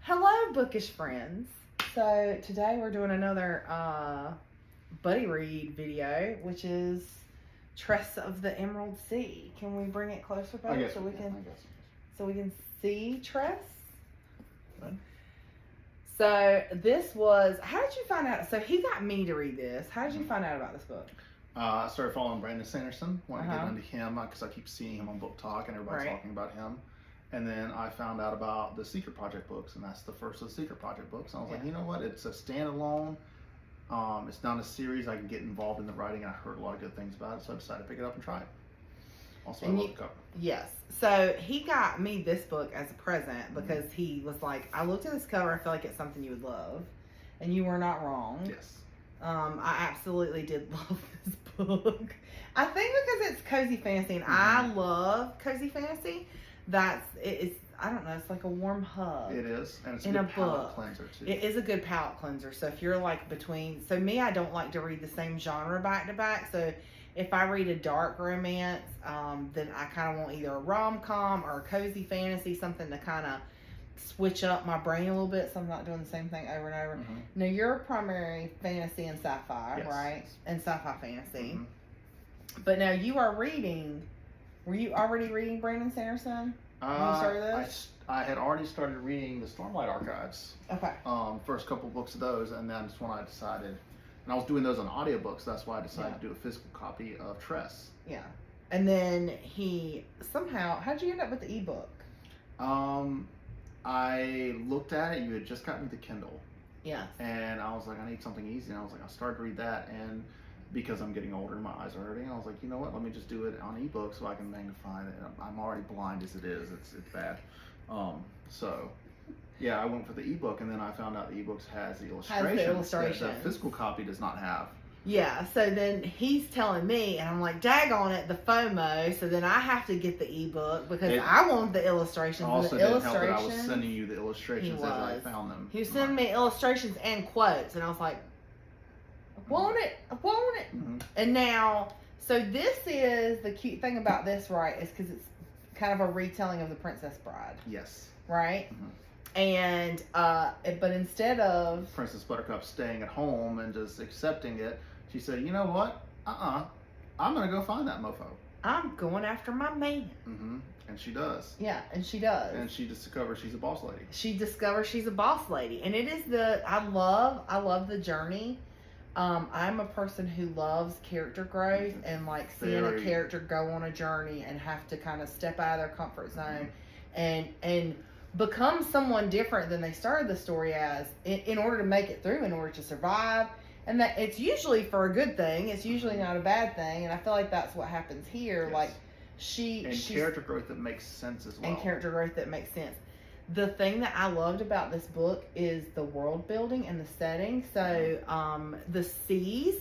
Hello, bookish friends. So today we're doing another buddy read video, which is Tress of the Emerald Sea. Can we bring it closer, babe, so we can see Tress? Right. So this was. How did you find out? So he got me to read this. How did you find out about this book? I started following Brandon Sanderson. Wanted to get into him because I keep seeing him on Book Talk and everybody's talking about him. And then I found out about the Secret Project books, and that's the first of the Secret Project books. And I was like, you know what? It's a standalone. It's not a series. I can get involved in the writing. I heard a lot of good things about it, so I decided to pick it up and try it. Also, I love the cover. Yes. So he got me this book as a present because he was like, I looked at this cover. I feel like it's something you would love. And you were not wrong. Yes. I absolutely did love this book. I think because it's cozy fantasy, and I love cozy fantasy. It's I don't know, it's like a warm hug. It is, and it's a good palate cleanser too. It is a good palate cleanser. So if you're like so me, I don't like to read the same genre back to back. So if I read a dark romance, then I kind of want either a rom-com or a cozy fantasy, something to kind of switch up my brain a little bit, so I'm not doing the same thing over and over. Now, you're primary fantasy and sci-fi, right? And sci-fi fantasy. But now you are reading. Were you already reading Brandon Sanderson when you started this? I had already started reading the Stormlight Archives. Okay. First couple books of those, and then that's when I decided, and I was doing those on audiobooks. That's why I decided to do a physical copy of Tress. Yeah. And then how'd you end up with the ebook? I looked at it. You had just gotten me the Kindle. Yeah. And I was like, I need something easy. And I was like, I'll start to read that. And because I'm getting older, my eyes are hurting. I was like, you know what? Let me just do it on ebook so I can magnify it. I'm already blind as it is. It's bad. So yeah, I went for the ebook, and then I found out the ebooks has the illustrations. That the physical copy does not have. Yeah, so then he's telling me, and I'm like, daggone it, the FOMO. So then I have to get the ebook because I want the illustrations. Also, didn't help that I was sending you the illustrations as I found them. He was sending me illustrations and quotes, and I was like, I want it. And now, so this is the cute thing about this, right? Is because it's kind of a retelling of The Princess Bride. Yes. Right. And but instead of Princess Buttercup staying at home and just accepting it, she said, you know what? I'm gonna go find that mofo. I'm going after my man. And she does. Yeah, and she does. And she discovers she's a boss lady. She discovers she's a boss lady, and it is I love the journey. I'm a person who loves character growth and like seeing a character go on a journey and have to kind of step out of their comfort zone and become someone different than they started the story as in order to make it through, in order to survive. And that it's usually for a good thing. It's usually not a bad thing. And I feel like that's what happens here. Yes. Like she's character growth that makes sense as well. And character growth that makes sense. The thing that I loved about this book is the world building and the setting. So the seas,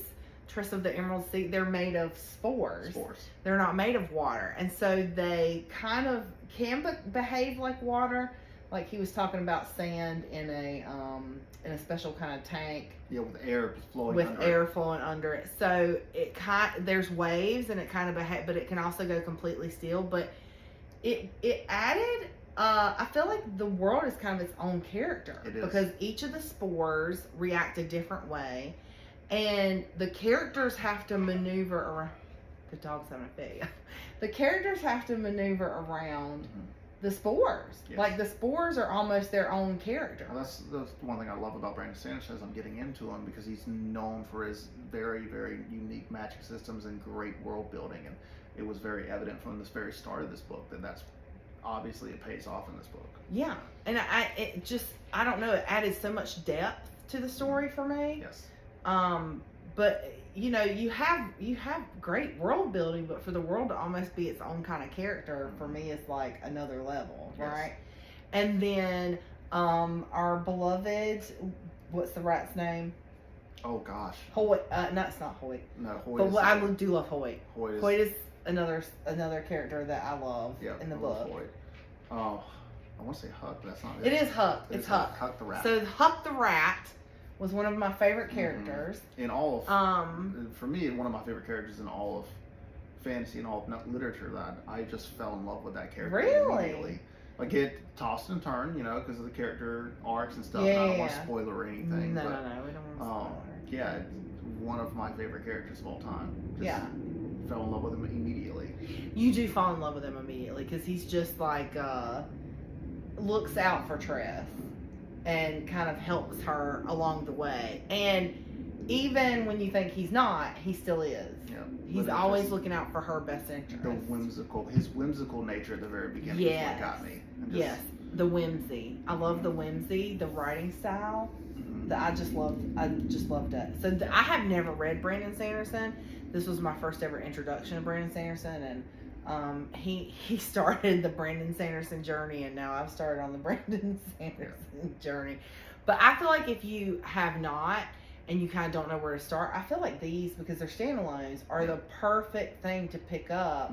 Tress of the Emerald Sea, they're made of spores. They're not made of water. And so they kind of can behave like water. Like he was talking about sand in a special kind of tank. Yeah, with air flowing under it. So there's waves and it kind of behave, but it can also go completely still. But it added. I feel like the world is kind of its own character because each of the spores react a different way, and the characters have to maneuver around. The dog's having a fit. The characters have to maneuver around the spores. Yes. Like the spores are almost their own character. Well, that's one thing I love about Brandon Sanderson is I'm getting into him because he's known for his very, very unique magic systems and great world building, and it was very evident from this very start of this book that's obviously it pays off in this book. Yeah, and I don't know, it added so much depth to the story for me. Yes. But you know, you have great world building, but for the world to almost be its own kind of character for me is like another level, right? And then our beloved, what's the rat's name? Oh gosh. Hoyt. No, it's not Hoyt. No, Hoyt. But I do love Hoyt. Hoyt is another character that I love in the book. Hoyt. Oh, I want to say Huck, but that's not it. It is Huck. It's Huck. Huck the rat. So Huck the rat was one of my favorite characters. In all of, for me, one of my favorite characters in all of fantasy and all of literature. That I just fell in love with that character immediately. like it tossed and turned, because of the character arcs and stuff. Yeah, and I don't yeah. want to spoil or anything. No, but, no, we don't want to spoil it. Yeah, it's one of my favorite characters of all time. Just fell in love with him immediately. You do fall in love with him immediately because he's just like looks out for Tress and kind of helps her along the way. And even when you think he's not, he still is. Yeah, he's always looking out for her best interest. His whimsical nature at the very beginning is what got me. Yes, the whimsy. I love the whimsy, the writing style. That I just loved it. So I have never read Brandon Sanderson. This was my first ever introduction to Brandon Sanderson, and he started the Brandon Sanderson journey, and now I've started on the Brandon Sanderson journey. But I feel like if you have not, and you kind of don't know where to start, I feel like these, because they're standalones, are the perfect thing to pick up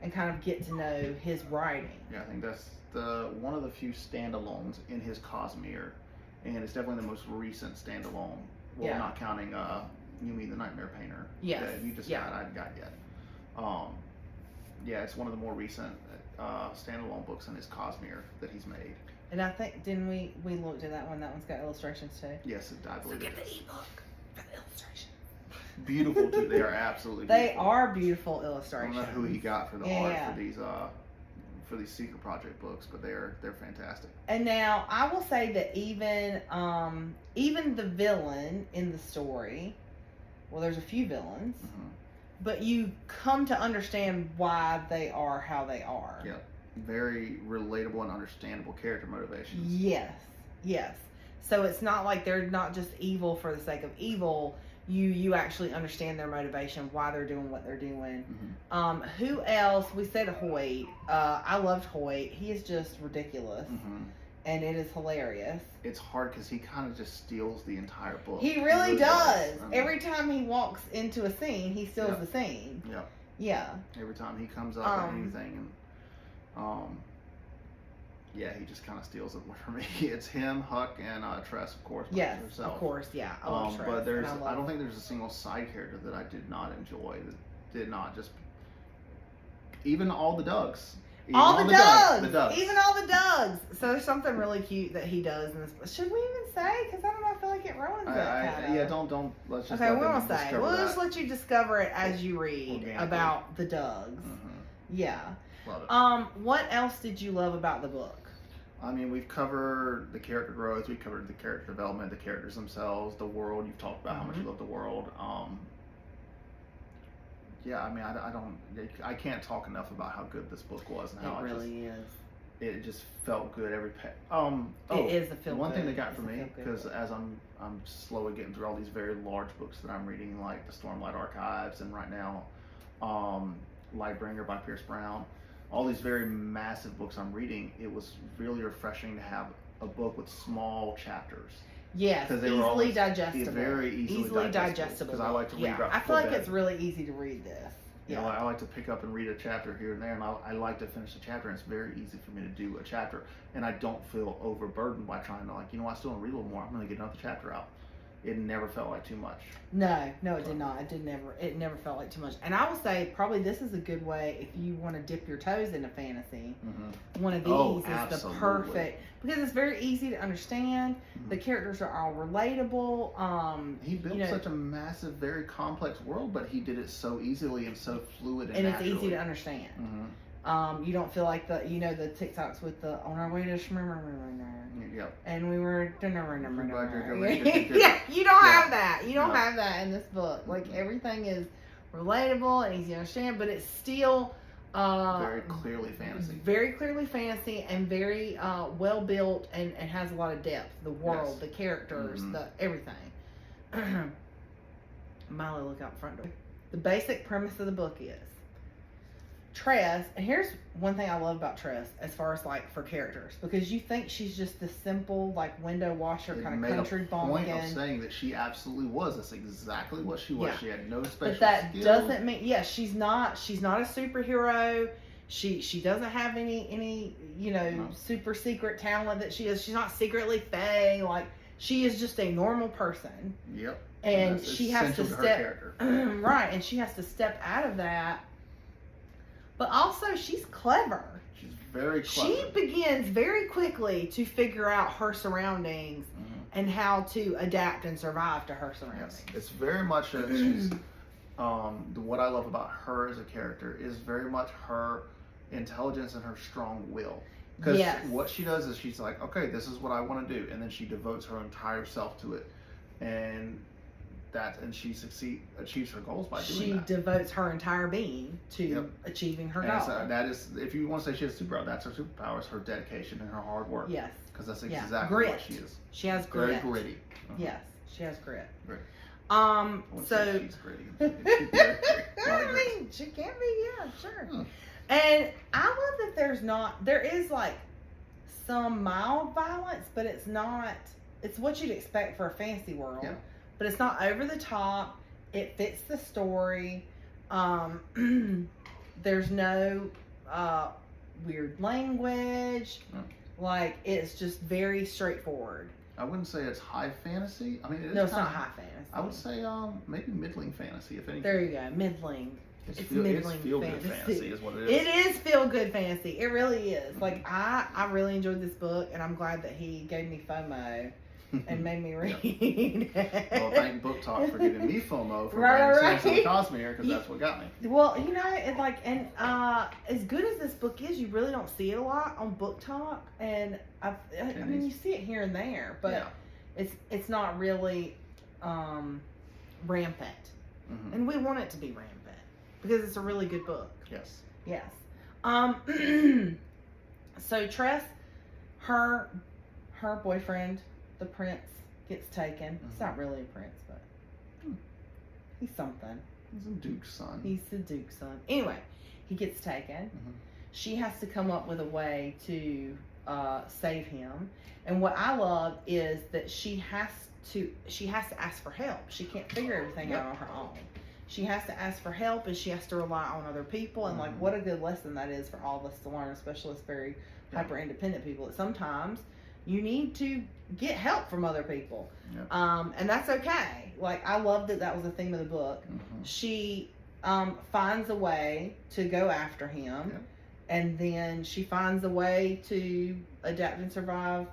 and kind of get to know his writing. Yeah, I think that's one of the few standalones in his Cosmere. And it's definitely the most recent standalone. Well, not counting Yumi the Nightmare Painter. Yes. That you just got, I haven't got yet. It's one of the more recent standalone books in his Cosmere that he's made. And I think, didn't we looked at that one? That one's got illustrations too. Yes, I believe Look it at is. the ebook for the illustration. Beautiful too. They are absolutely beautiful. They are beautiful illustrations. I don't know who he got for the art for these Secret Project books, but they're fantastic. And now I will say that even the villain in the story, well, there's a few villains, but you come to understand why they are how they are. Yeah, very relatable and understandable character motivations. Yes. So it's not like they're not just evil for the sake of evil. You actually understand their motivation, why they're doing what they're doing. Who else? We said Hoyt. I loved Hoyt. He is just ridiculous, and it is hilarious. It's hard because he kind of just steals the entire book. He really does. Every time he walks into a scene, he steals the scene. Yeah. Every time he comes up with anything, and he just kind of steals it for me. It's him, Huck, and Tress, of course. Yes, herself. Of course, yeah. I love Tress, but I don't think there's a single side character that I did not enjoy. That did not just even all the Dougs. Even all the Dougs. So there's something really cute that he does in this. Should we even say? Because I don't know. I feel like it ruins it. Yeah, don't. Let's just. Okay, we won't say. We'll just let you discover it as you read about the Dougs. Yeah. Love it. What else did you love about the book? I mean, we've covered the character growth, we've covered the character development, the characters themselves, the world. You've talked about how much you love the world. I can't talk enough about how good this book was and how it just felt good every page. It is a feel. One thing that got for me, because as I'm slowly getting through all these very large books that I'm reading, like the Stormlight Archives, and right now, Lightbringer by Pierce Brown. All these very massive books I'm reading, it was really refreshing to have a book with small chapters. Yes, easily digestible. Very easily digestible. Because I like to read. I feel like it's really easy to read this. Yeah, I like to pick up and read a chapter here and there, and I like to finish a chapter. And it's very easy for me to do a chapter, and I don't feel overburdened by trying to I still want to read a little more. I'm going to get another chapter out. It never felt like too much. No, it did not. It never felt like too much. And I will say, probably this is a good way if you want to dip your toes into fantasy. One of these is the perfect, because it's very easy to understand. The characters are all relatable. He built such a massive, very complex world, but he did it so easily and so fluid and naturally. It's easy to understand. You don't feel like the TikToks with the on our way to Yep. And we were Yeah, you don't have that. You don't have that in this book. Like everything is relatable and easy to understand, but it's still very clearly fantasy. Very clearly fantasy and very well built and has a lot of depth. The world, the characters, the everything. Milo, look out front door. The basic premise of the book is Tress, and here's one thing I love about Tress as far as like for characters, because you think she's just this simple like window washer kind of country bumpkin. Point of saying that she absolutely was. That's exactly what she was. She had no special. But that skills. doesn't mean she's not a superhero. She doesn't have any super secret talent that she is. She's not secretly fae. Like she is just a normal person. Yep. And she has to step right, and she has to step out of that. But also, she's clever. She's very clever. She begins very quickly to figure out her surroundings and how to adapt and survive to her surroundings. Yes, it's very much she's. What I love about her as a character is very much her intelligence and her strong will. Because what she does is she's like, okay, this is what I want to do, and then she devotes her entire self to it, and she achieves her goals by doing that. She devotes her entire being to achieving her goal. That is, if you want to say she has a superpower, that's her superpower, is her dedication and her hard work. Yes. Because that's exactly grit. what she is. She has grit. Very gritty. Yes, she has grit. Grit. So she's gritty. I mean, she can be, yeah, sure. And I love that there is like some mild violence, but it's what you'd expect for a fantasy world. Yeah. But it's not over the top. It fits the story. There's no weird language. No. Like, it's just very straightforward. I wouldn't say it's high fantasy. I mean, it's not high fantasy. I would say maybe middling fantasy, if anything. There you go, middling. It's feel-good fantasy is what it is. It is feel-good fantasy. It really is. Like, I really enjoyed this book, and I'm glad that he gave me FOMO and made me read. Well, thank Book Talk for giving me FOMO for Brandon Sanderson and Cosmere, because that's what got me. Well, you know, it's like, and as good as this book is, you really don't see it a lot on Book Talk, and I mean, you see it here and there, but it's not really rampant, and we want it to be rampant because it's a really good book. Yes. Yes. So Tress, her boyfriend, the prince, gets taken. He's not really a prince, but he's something. He's a duke's son. He's the duke's son. Anyway, he gets taken. She has to come up with a way to save him. And what I love is that she has to ask for help. She can't figure everything out on her own. She has to ask for help, and she has to rely on other people. And like, what a good lesson that is for all of us to learn, especially as very hyper independent people. That sometimes you need to get help from other people, and that's okay. Like, I love that was the theme of the book. She finds a way to go after him, and then she finds a way to adapt and survive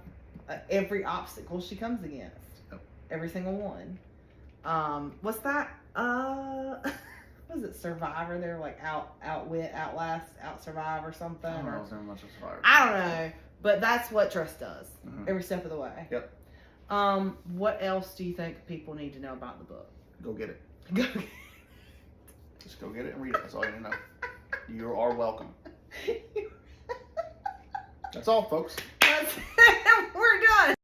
every obstacle she comes against. Every single one. What's that? Was it Survivor? They're like outwit, outlast, outsurvive or something. I don't know much of Survivor. I don't know, but that's what Tress does every step of the way. Yep. What else do you think people need to know about the book? Go get it. Go get it. Just go get it and read it. That's all you need to know. You are welcome. That's all, folks. We're done.